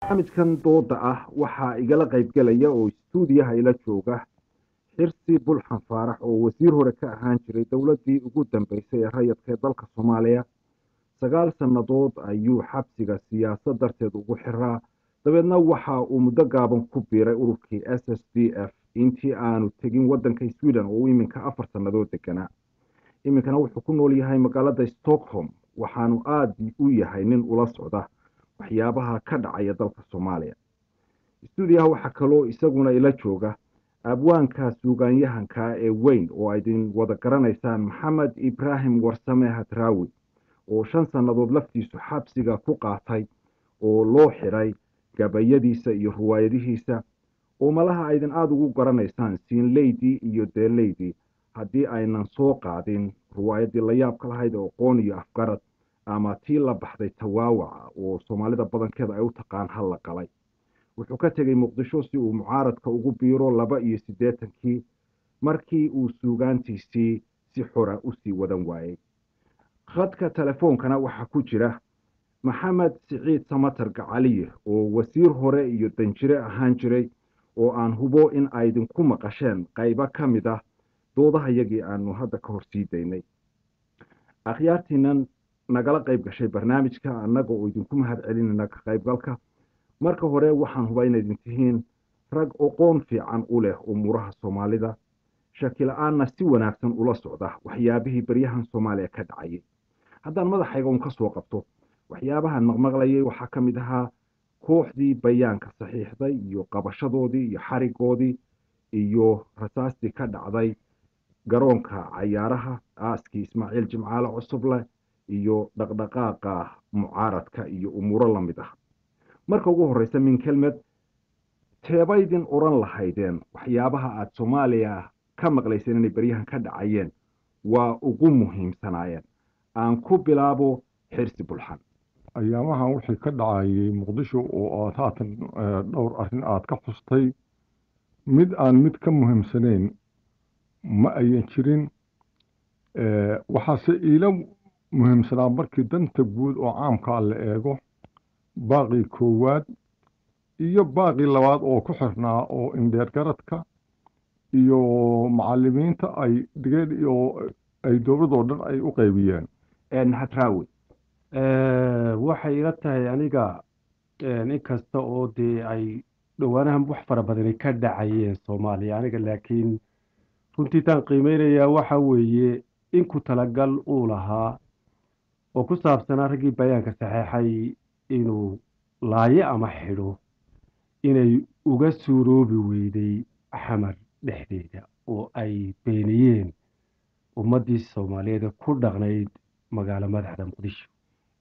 barnaamijkan dooda ah waxaa igala qaybgelaya oo istuudiyaha ila jooga xirsi bulxan faarax oo wasiir hore ka ahaan jiray dowladdii ugu dambeysay ee rayadka ee dalka soomaaliya 9 sannadood ayuu xabsiga siyaasad darteed ugu xiraa dabeedna waxa uu muddo gaaban ku biiray ururkii SSDF intii aanu tegin waddanka Sweden oo iminka 4 sannadood deganaa iminkana wuxuu ku nool yahay magaalada Stockholm waxaanu aad u yahay nin ula socda waxyaabaha ka dhacaya dalka Soomaaliya istuudiyaha waxa kaloo isaguna ila jooga abwaanka suugaanyahanka ee weyn oo ay idin wada garanaysaan Maxamed Ibrahim Warsame Hadraawi oo 5 sannadood laftiisu xabsiga ku qaatay oo loo xiray gabayadiisa iyo ruwaayadihiisa oo malaha aydan aad ugu garanaysaan Siin Lady iyo The Lady haddii aynan soo qaadin ruwaayadii la yaabka lahayd oo qoon iyo afgarad ama tii la baxday tawaawaca oo Soomaalida badankeeda ay u taqaan hal la qalay wuxuu ka tegay Muqdisho si uu mucaaradka ugu biiro 82 markii uu suugaantiisii si xora u sii wadan waayay khadka telefoonkana waxaa ku jira Maxamed Siciid Samatar Gacaliye oo wasiir hore iyo danjire ahaan jiray oo aan hubo in ay idinku maqasheen qaybo ka mid ah doodahayagii aanu hadda ka horsiidaynay akhyaartiinan nagala qayb gashay barnaamijka annaga oo idinku mahad celinayna ka qaybgalka marka hore waxaan hubaa inaad idin tihiin rag aqoon fiican u leh umuuraha Soomaalida shaki la'aanna si wanaagsan ula socda waxyaabihii baryahan Soomaaliya ka dhacayay haddaan madaxayga un ka soo qabto waxyaabahan maqmaqlayay waxaa ka mid ahaa kooxdii bayaanka saxiixday iyo qabashadoodii iyo xarigoodii iyo rasaastii ka dhacday garoonka cayaaraha aaskii Ismaaciil Jimcaale Cusuble iyo dhaqdhaqaaqa mucaaradka iyo umuuro la mid ah marka ugu horeysa min kelmad teebaydin oran lahaydeen waxyaabaha aad Soomaaliya ka maqlayseen inay baryahan ka dhacayeen waa ugu muhiimsanaayeen aan ku bilaabo xirsi bulxan ayaamahan wixii ka dhacayay Muqdisho oo aad haatan dhowr arrin aad ka xustay mid aan mid ka muhiimsanayn ma ayan jirin waxaase ila muhiimsanaa markii danta guud oo caamka la eego baaqi koowaad iyo baaqi labaad oo ku xirnaa oo indheer garadka iyo macallimiinta ay dhigeen iyo ay dowladoo dhan ay u qaybiyeen Hadraawi waxay ila tahay aniga inkasta oo dee ay dhowaanahan wax fara badani ka dhacayeen Soomaaliya aniga laakiin runtii taan qiimeynayaa waxa weeye in ku talagal uu lahaa oo ku saabsanaa raggii bayaanka saxeexay inuu laaye ama xidho inay uga suuroobi weyday xamar dhexdeeda oo ay beeniyeen ummaddii Soomaaliyeed ku dhaqnayd magaalo madaxda Muqdisho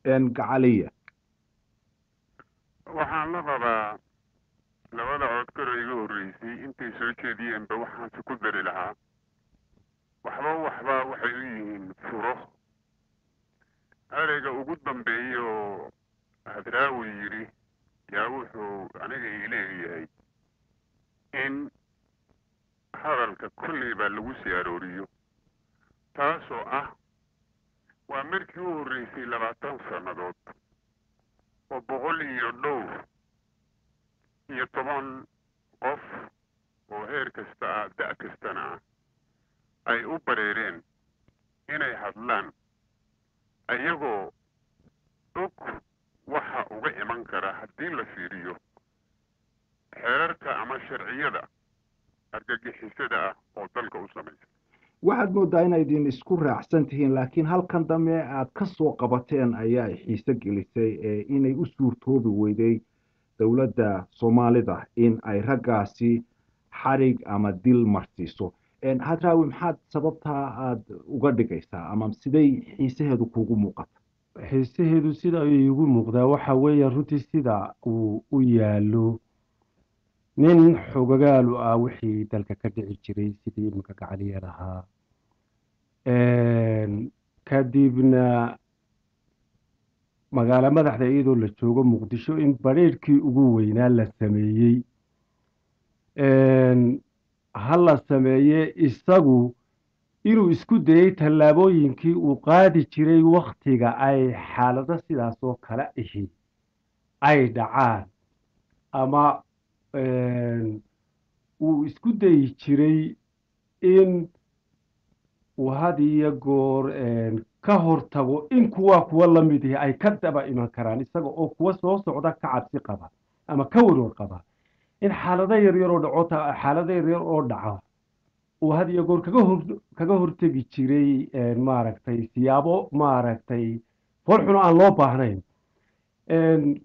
Gacaliye waxaan la rabaa labada codkar iga horreysay intay soo jeediyeenba waxaan si ku dari lahaa waxba waxay u yihiin furo ereyga ugu dambeeya oo Hadraawi yidhi yaa wuxuu aniga ii leeyahay in hadalka kulliba lagu sii arooriyo taasoo ah waa markii u horreysay 20 sannadood oo 110 qof oo heer kasta ah da' kastana ah ay u bareereen inay hadlaan ayagoo og waxa uga iman kara haddii la fiiriyo xeerarka ama sharciyada argagixisada ah oo dalka u samaysa waxaad moodaa inaad idin isku raacsan tihiin laakiin halkan dambe aad ka soo qabateen ayaa xiise gelisay inay u suurtoobi weyday dowladda Soomaalida in ay raggaasi xarig ama dil marsiiso Hadraawi maxaad sababtaa aad uga dhigaysaa ama siday xiisaheedu kuugu muuqata xiisaheedu sida ay ugu muuqdaa waxa weeye runtii sida uu u yaalo nin xogagaal u ah wixii dalka ka dhici jiray sidii iminka Gacaliye lahaa kadibna magaalo madaxda iyadoo la joogo Muqdisho in bareerkii ugu weynaa la sameeyey ha la sameeye isagu inuu isku dayay tallaabooyinkii uu qaadi jiray wakhtiga ay xaalado sidaas oo kale ahi ay dhacaan ama uu isku dayi jiray in uu had iyo goor ka hortago in kuwa la mid ihi ay ka daba iman karaan isaga oo kuwa soo socda ka cabsi qaba ama ka warwar qaba in xaalado yaryar oo dhaco xaalado yaryar oo dhaca uu had iyo goor kaga hortegi jiray maaragtay siyaabo maaragtay foolxuno aan loo baahnayn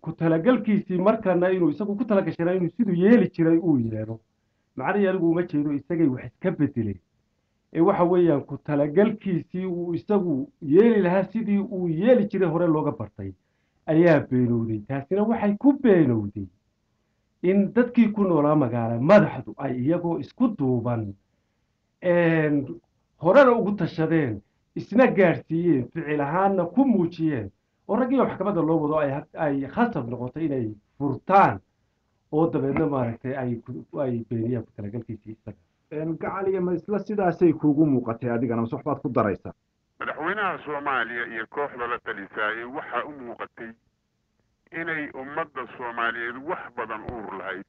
ku talagalkiisii markana inuu isagu ku talagashana inuu siduu yeeli jiray uu yeelo macnihii anigu uma jeedo isagay wax iska bedelay waxa weeyaan ku talagalkiisii uu isagu yeeli lahaa sidii uu yeeli jiray hore looga bartay ayaa beenowday taasina waxay ku beenowday in dadkii ku noolaa magaala madaxdu ay iyagoo isku duuban horena ugu tashadeen isna gaadhsiiyeen ficil ahaanna ku muujiyeen oo raggiiyo maxkamadda loo wado ay khasab noqoto inay furtaan oo dabeedna maaragtay ay beeniyaan ku talagalkiisii isaga gacaliya ma isla sidaasay kuugu muuqatay adigana mase waxbaad ku daraysaa madaxweynaha soomaaliya iyo kooxda la talisaayey waxaa u muuqatay inay ummadda soomaaliyeed wax badan uur lahayd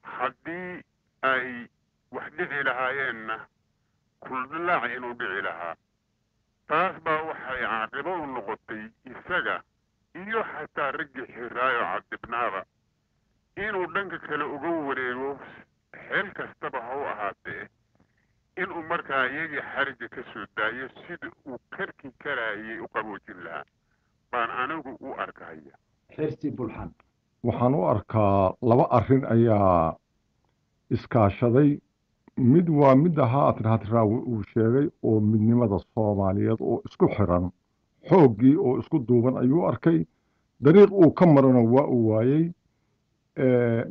haddii ay wax dhici lahaayeenna kuldilaac inuu dhici lahaa taas baa waxay caaqibo u noqotay isaga iyo xataa raggii xiraayo cadibnaaba inuu dhanka kale uga wareego xeel kastaba ha u ahaatee inuu markaa iyagii xariga ka soo daayo sida uu karki karaayay u qaboojin lahaa baan anigu u arkaya xirsi bulxan waxaan u arkaa laba arrin ayaa iskaashaday mid waa midda haatan hadraawi uu sheegay oo midnimada soomaaliyeed oo isku xiran xooggii oo isku duuban ayuu arkay dariiq uu ka marana waa uu waayey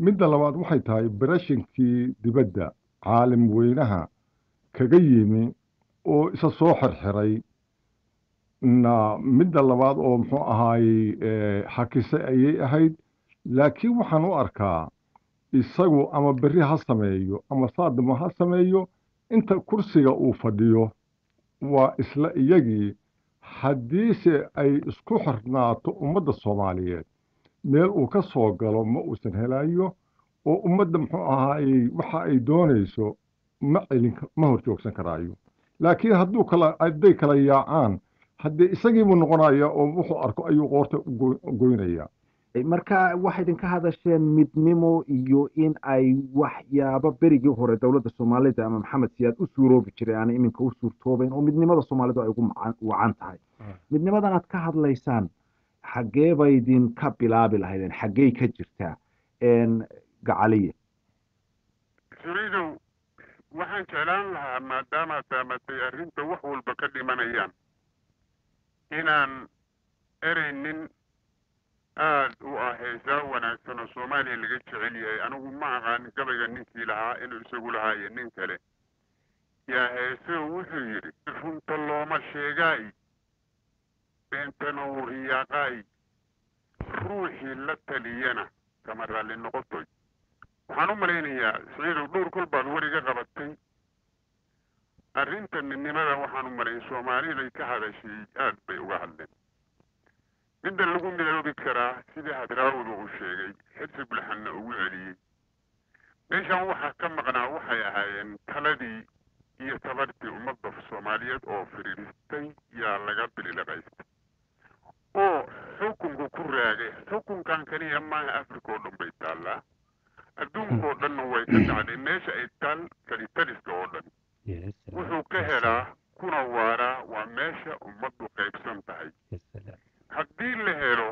midda labaad waxay tahay barashinkii dibadda caalim weynaha kaga yimi oo isa soo xirxiray midda labaad oo muxuu ahaayey hakise ayay ahayd laakiin waxaan u arkaa isagu ama berri ha sameeyo ama saadamo ha sameeyo inta kursiga uu fadhiyo waa isla iyagii haddiise ay isku xirnaato ummadda soomaaliyeed meel uu ka soo galo ma uusan helayo oo ummadda muxuu ahaayey waxa ay doonayso ma hor joogsan karaayo laakiin hadday kala yaacaan haddee isagiibuu noqonaya oo wuxuu arko ayuu qoorta goynaya marka waxay idinka hadasheen midnimo iyo in ay waxyaabo berigii hore dowladda soomaalida ama maxamed siyaad u suuroobi jiray aanay iminka u suurtoobayn oo midnimada soomaalidu ay ugu wacan tahay midnimadan aad ka hadlaysaan xaggee bay idinka bilaabi lahaydeen xaggey ka jirtaa gacaliye suriidow waxaan jeclaan lahaa maadaama taamatay arrinta wax walba ka dhimanayaan inaan ereynin aad u ah heesaa wanaagsan oo soomaaliya laga jecel yahay anigu ma aqaan gabayga ninkii lahaa inuu isagu lahaa iyo nin kale yaa heeseo wuxuu yidhi runta looma sheegaay beentana uu riyaaqaay ruuxii la taliyana kama raalli noqotoy waxaan u malaynayaa siciidow dhowr kol baad weriga qabatay arrinta midnimada waxaan u malayn soomaaliday ka hadashay aad bay uga hadleen midda lagu midoobi karaa sidii hadraawda uu sheegay xirsi bulxanna ugu celiyey meeshaan waxaa ka maqnaa waxay ahaayeen taladii iyo tabartii ummadda soomaaliyeed oo firiiristay yaa laga bililaqaystay oo xukunku ku raagay xukunkan kaliya maaha africa oo dhan bay taallaa adduunka oo dhanna way ka dhacday meesha ay taal kalitaliska oo dhan wuxuu ka helaa kuna waaraa waa meesha ummaddu qaybsan tahay haddii la helo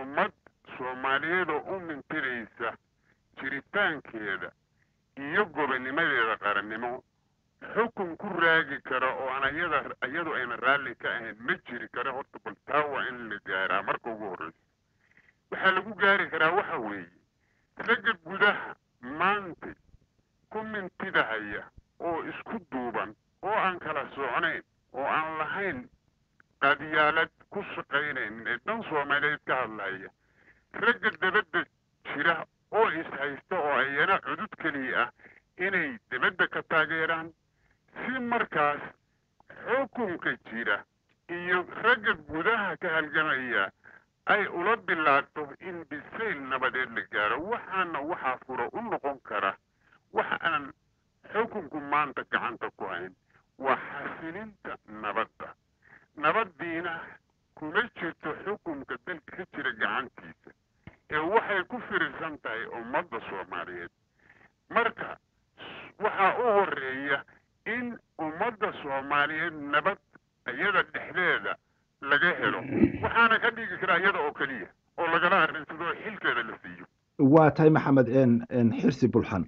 ummad soomaaliyeed oo u mintiraysa jiritaankeeda iyo gobonnimadeeda qarannimo xukun ku raagi kara oo aan iyadu ayna raalli ka ahayn ma jiri kara horta bal taa waa in la gaaraa marka ugu horreysa waxaa lagu gaari karaa waxa weeye ragga gudaha maanta ku mintidahaya oo isku duuban oo aan kala socnayn oo aan lahayn qadyaalad ku shaqaynaynin ee dhan soomaaliyeed ka hadlaya ragga dabadda jira oo ishaysta oo ayana cudud keliya ah inay dabadda ka taageeraan si markaas xukunka jira iyo ragga gudaha ka halgamaya ay ula bilaato in bisayl nabadeed la gaaro gaaro waxaana waxaa furo u noqon kara waxa aan xukunku maanta gacanta ku hayn waa xasilinta nabadda nabaddiina kuma jirto xukunka dalka ka jira gacantiisa ee waxay ku firirsan tahay ummadda soomaaliyeed marka waxaa u horeeya in ummadda soomaaliyeed nabad iyada dhexdeeda laga helo waxaana ka dhigi karaa iyada oo keliya oo lagala arrinsado xilkeeda la siiyo waa tahay maxamed xirsi bulxan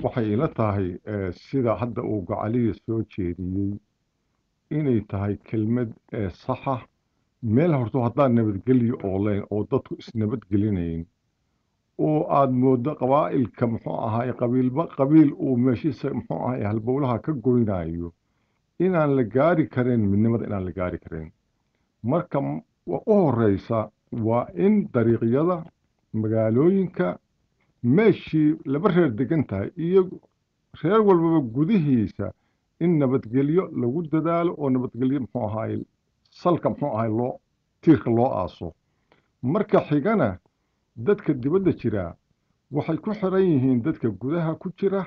waxay ila tahay sida hadda uu gacaliya soo jeediyey inay tahay kelmad saxa meel horto haddaan nabadgelyo ooleyn oo dadku isnabadgelinayn oo aad mooddo qabaa'ilka muxuu ahaay qabiilba qabiil uu meeshiisa muxuu ahaay halbowlaha ka goynayo inaan la gaari karin midnimada inaan la gaari karin marka u horeysa waa in dariiqyada magaalooyinka meeshii laba reer degan tahay iyo reer walbaba gudihiisa in nabadgelyo lagu dadaalo oo nabadgelyo muxuu ahaay salka muxuu ahaay tiirka loo aaso marka xigana dadka dibadda jira waxay ku xiran yihiin dadka gudaha ku jira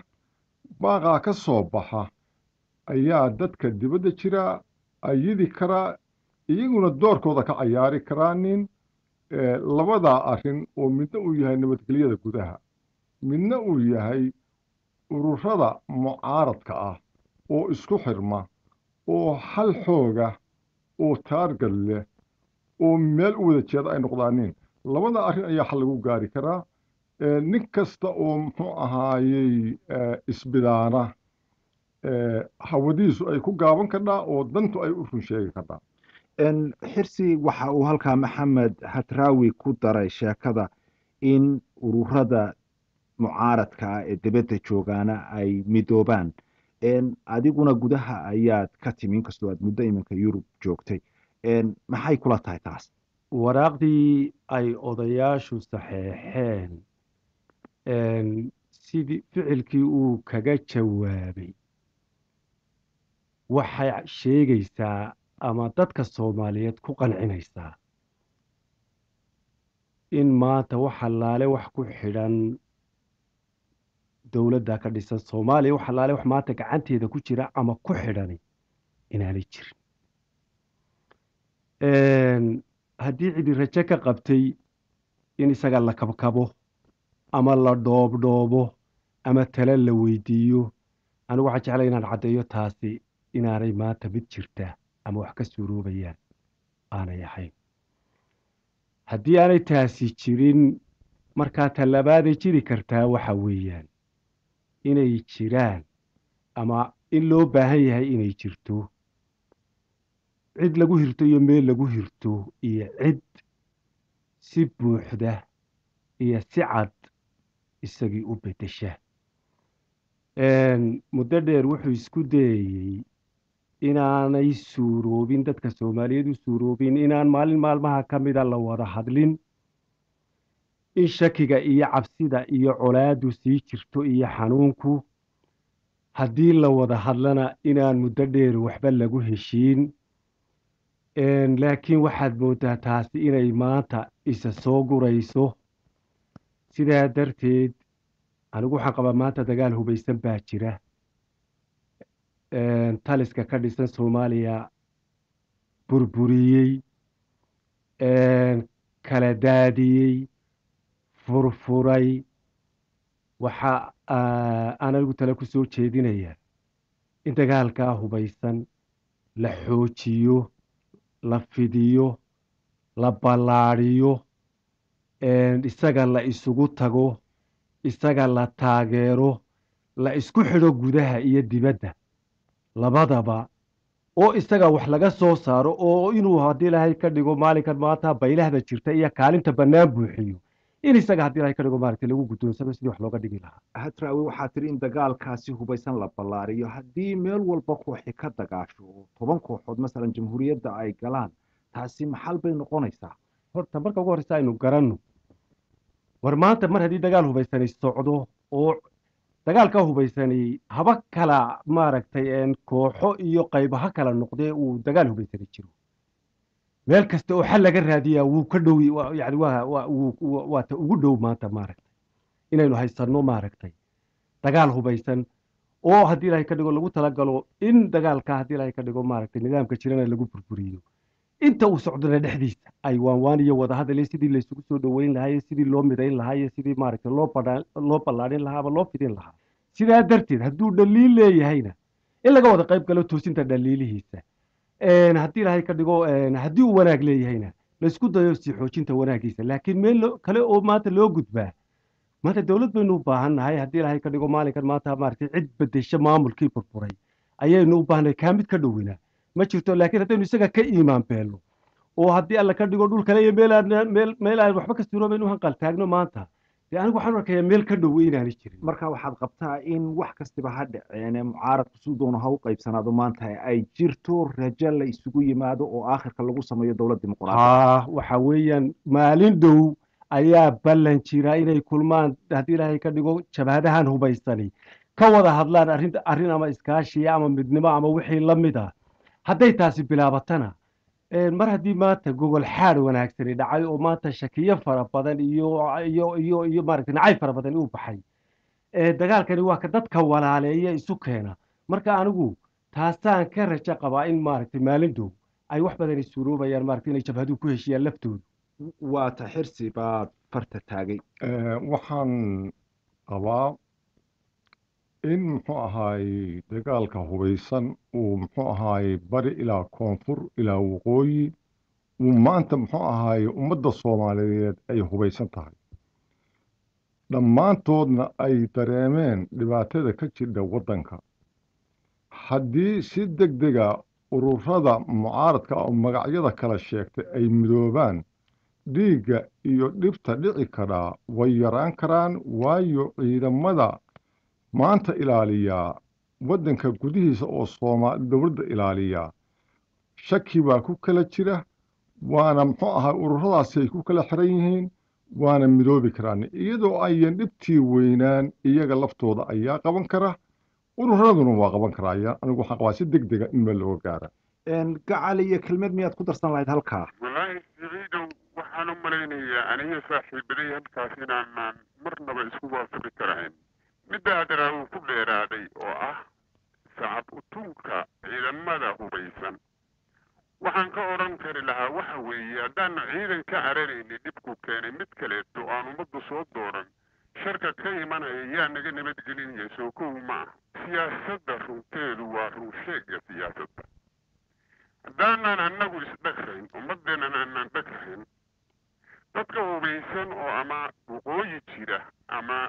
baaqaa ka soo baxa ayaa dadka dibadda jira ayidi karaa iyaguna doorkooda ka cayaari karaanin labadaa arrin oo midna uu yahay nabadgelyada gudaha midna uu yahay ururada mucaaradka ah oo isku xirma oo hal xooga oo taargad leh oo meel u wada jeeda ay noqdaanin labada arrin ayaa xal lagu gaari karaa nin kasta oo muxuu ahaayey isbidaana hawadiisu ay ku gaaban kadhaa oo dantu ay u run sheegi kadhaa xirsi waxa uu halkaa maxamed hadraawi ku daray sheekada in ururada mucaaradka ah ee dibadda joogaana ay midoobaan adiguna gudaha ayaad ka timi inkastoo aad muddo iminka yurub joogtay maxay kula tahay taas waraaqdii ay odayaashu saxeexeen sidii ficilkii uu kaga jawaabay waxay sheegaysaa ama dadka soomaaliyeed ku qancinaysaa in maanta wax allaale wax ku xidhan dowladda ka dhisan soomaaliya wax allaale wax maanta gacanteeda ku jira ama ku xidhani inaanay jirin haddii cidi rajo ka qabtay in isaga la kabkabo ama la dhoobdhoobo ama tale la weydiiyo anigu waxaan jeclay inaan caddeeyo taasi inaanay maanta mid jirta ama wax ka suuroobayaan aanay ahayn haddii aanay taasi jirin markaa tallabaaday jiri kartaa waxa weeyaan inay jiraan ama in loo baahan yahay inay jirto cid lagu hirto iyo meel lagu hirto iyo cid si buuxda iyo si cad isagii u beddesha muddo dheer wuxuu isku dayey inaanay suuroobin dadka soomaaliyeed u suuroobin inaan maalin maalmaha ka mida la wada hadlin in shakiga iyo cabsida iyo colaadu sii jirto iyo xanuunku haddii la wada hadlana inaan muddo dheer waxba lagu heshiin laakiin waxaad mooddaa taasi inay maanta isa soo gurayso sidaa darteed anigu waxaan qabaa maanta dagaal hubaysan baa jira taliska ka dhisan soomaaliya burburiyey kala daadiyey furfuray waxa aan anigu tale ku soo jeedinaya in dagaalkaa hubaysan la xoojiyo la fidiyo la ballaadhiyo isaga la isugu tago isaga la taageero la isku xidho gudaha iyo dibadda labadaba oo isaga wax laga soo saaro oo inuu haddii ilaahay ka dhigo maalinkan maanta baylahda jirta iyo kaalinta bannaan buuxiyo in isaga haddii ilaahay ka dhigo maaragtay lagu guddoonsado sidii wax looga dhigi lahaa hadraawi waxaa tiri in dagaalkaasi hubaysan la ballaariyo haddii meel walba kooxi ka dagaasho oo 10 kooxood masalan jamhuuriyadda ay galaan taasi maxal bay noqonaysaa horta marka ugu horreysa aynu garanno war maanta mar haddii dagaal hubaysanay socdo oo dagaalka hubaysanay haba kala maaragtay kooxo iyo qaybo ha kala noqdee uu dagaal hubaysanay jiro meel kasta oo xal laga raadiyaa wuu ka dhow yani waa ta ugu dhow maanta maaragtay inaynu haysanno maaragtay dagaal hubaysan oo haddii ilaahay ka dhigo lagu talagalo in dagaalka haddii ilaahay ka dhigo maaragtay nidaamka jirana lagu burburiyo inta uu socdana dhexdiisa ay waanwaan iyo wadahadal sidii laysugu soo dhoweyn lahaa sidii loo midayn lahaa sidii maaragtay loo ballaadhin lahaa ama loo fidin lahaa sidaa darteed hadduu dhaliil leeyahayna in laga wada qayb galo toosinta dhaliilihiisa haddii ilaahay ka dhigo haddii uu wanaag leeyahayna laysku dayo sii xoojinta wanaagiisa laakiin meel kale oo maanta loo gudbaa maanta dowlad baynu u baahan nahay haddii ilaahay ka dhigo maalinkan maanta maaragtay cid bedesho maamulkii burburay ayaynu u baahnay kaa mid ka dhowina ma jirto laakiin haddaynu isaga ka iimaan beelno oo haddii alla ka dhigo dhul kale iyo meel aan waxba ka suuroobayn u hanqal taagno maanta dee anigu waxaan arkayaa meel ka dhow inaanay jirin marka waxaad qabtaa in wax kastiba ha dhaceene mucaaradku siduu doono ha u qaybsanaado maanta ay jirto rajo la isugu yimaado oo aakhirka lagu sameeyo dowlad dimuqraadi waxa weeyaan maalin dhow ayaa ballan jira inay kulmaan haddii ilaahay ka dhigo jabhadahan hubaysani ka wada hadlaan arrin ama iskaashiya ama midnimo ama wixii la mid ah hadday taasi bilaabatana mar haddii maanta gogol xaad wanaagsani dhacay oo maanta shakiyo fara badan iyo maaragtay nacay fara badan uu baxay dagaalkani waa ka dadka walaaleeya isu keena marka anigu taasaan ka rajo qabaa in maaragtay maalin dhow ay wax badan suuroobayaan maaragtay inay jabhaduhu ku heshiyaan laftoodu waa ta xirsi baad farta taagay waxaan qabaa in muxuu ahaay dagaalka hubaysan uu muxuu ahaay bari ilaa koonfur ilaa waqooyi uu maanta muxuu ahaay ummadda soomaaliyeed ay hubaysan tahay dhammaantoodna ay dareemeen dhibaatada ka jidha waddanka haddii si deg dega ururada mucaaradka oo magacyada kala sheegtay ay midoobaan dhiigga iyo dhibta dhici karaa way yaraan karaan waayo ciidamada maanta ilaaliyaa waddanka gudihiisa oo dowladda ilaaliyaa shaki baa ku kala jira waana muxuu ahaa ururadaasi ay ku kala xiran yihiin waana midoobi karaan iyadoo ayan dhibtii weynaan iyaga laftooda ayaa qaban kara ururaduna waa qaban karaa anigu waxaan qabaa si deg dega in meel looga gaara gacal iyo kelmad miyaad ku darsan lahayd halkaa wallaahi siciidow waxaan u malaynayaa aniga saaxiibaday halkaas inaanaan marnaba isku waafaqi karahayn midda adraa uu ku dheeraaday oo ah sacab utunka ciidamada hubaysan waxaan ka odhan kari lahaa waxa weeye haddaanu ciidan ka cararayni dhibku keenay mid kaleeto aan ummaddu soo dooran sharka ka imanaya yaa naga nabadgelinaya soo kow ma ah siyaasadda runteedu waa runsheegga siyaasadda haddaanaan annagu isdhagrayn ummaddeennan aanaan dhagrayn dadka hubaysan oo ama waqooyi jira ama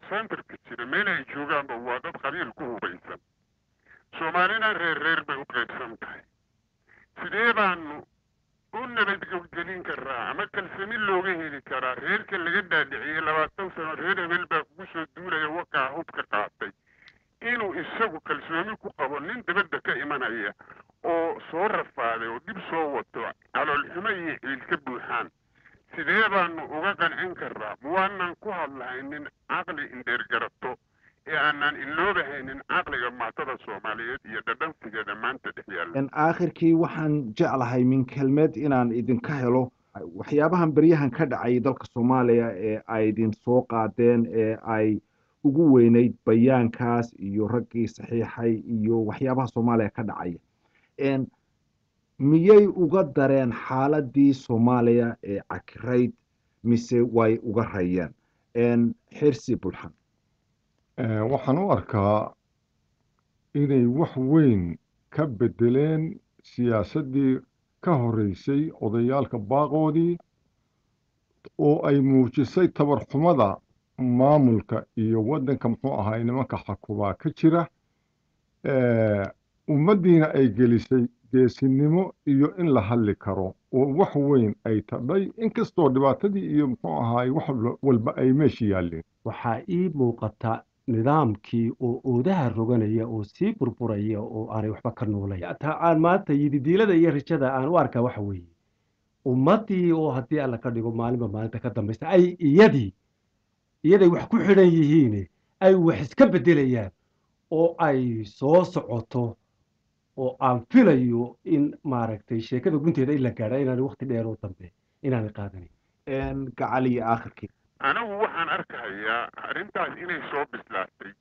sentarka jira meel ay joogaanba waa dad qabiil ku hubaysan soomaalina reer bay u qaybsan tahay sidee baanu u nabadgelin karaa ama kalsooni looga heli karaa reerka laga dhaadhiciyey 20 sano reer hebel baa kugu soo duulaya wakaa hubka qaatay inuu isagu kalsooni ku qabo nin dabadda ka imanaya oo soo rafaaday oo dib soo wato caloolxumo iyo ciil ka buuxaan sidee baanu uga qancin karaa muwaanaan ku hadlahaynin caqli indheer garato ee aanaan iloobahaynin caqliga maatada soomaaliyeed iyo dhadhansigeeda maanta dhex yaalla aakhirkii waxaan jeclahay min kelmed inaan idinka helo waxyaabahan beryahan ka dhacay dalka soomaaliya ee ay idin soo qaadeen ee ay ugu weynayd bayaankaas iyo raggii saxiixay iyo waxyaabaha soomaaliya ka dhacaya miyay uga dareen xaaladii soomaaliya ee cakirayd mise way uga rayeen xirsi bulxan waxaan u arkaa inay wax weyn ka beddeleen siyaasaddii ka horreysay odayaalka baaqoodii oo ay muujisay tabarxumada maamulka iyo waddanka muxuu ahaay nimanka xakubaa ka jira ummaddiina ay gelisay geesinimo iyo in la hadli karo oo wax weyn ay tadhay inkastoo dhibaatadii iyo muxuu ahaay wax walba ay meesha yaalleen waxaa ii muuqata nidaamkii oo oodaha roganaya oo sii burburaya oo aanay waxba ka noolayn taa aan maanta yididiilada iyo rajada aan u arkaa waxa weeye ummaddii oo haddii alla ka dhigo maalinba maalinta ka dambaysa ay iyaday wax ku xidhan yihiin ay wax iska beddelayaan oo ay soo socoto oo aan filayo in maaragtay sheekada gunteeda in la gaadha inaan waqti dheer oo dambe inaanay qaadanin gacaliya aakhirkii anigu waxaan arkahayaa arrintaas inay soo bislaatay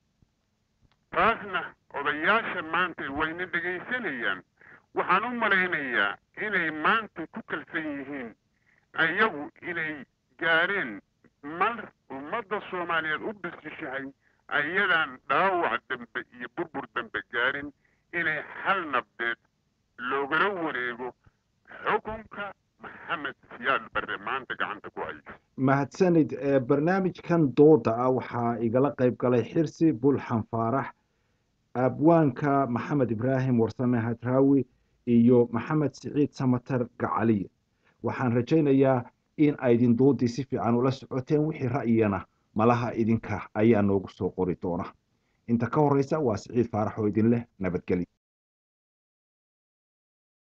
taasna odayaasha maanta wayna dhegaysanayaan waxaan u malaynayaa inay maanta ku kalsan yihiin ayagu inay gaareen mar ummadda soomaaliyeed u bisishahay ayadaan dhaawac dambe iyo burbur dambe gaarin inay hal nabdeed loogala wareego xukunka maxamed siyaad barre maanta gacanta ku hayso mahadsanid barnaamijkan dooda ah waxaa igala qayb galay xirsi bulxan faarax abwaanka maxamed ibraahim warsame hadraawi iyo maxamed siciid samatar gacaliye waxaan rajaynayaa in aydin doodii si fiican ula socoteen wixii ra'yigana malaha idinka ayaa noogu soo qori doona inta ka horeysa waa siciid faarax oo idin leh nabadgelyo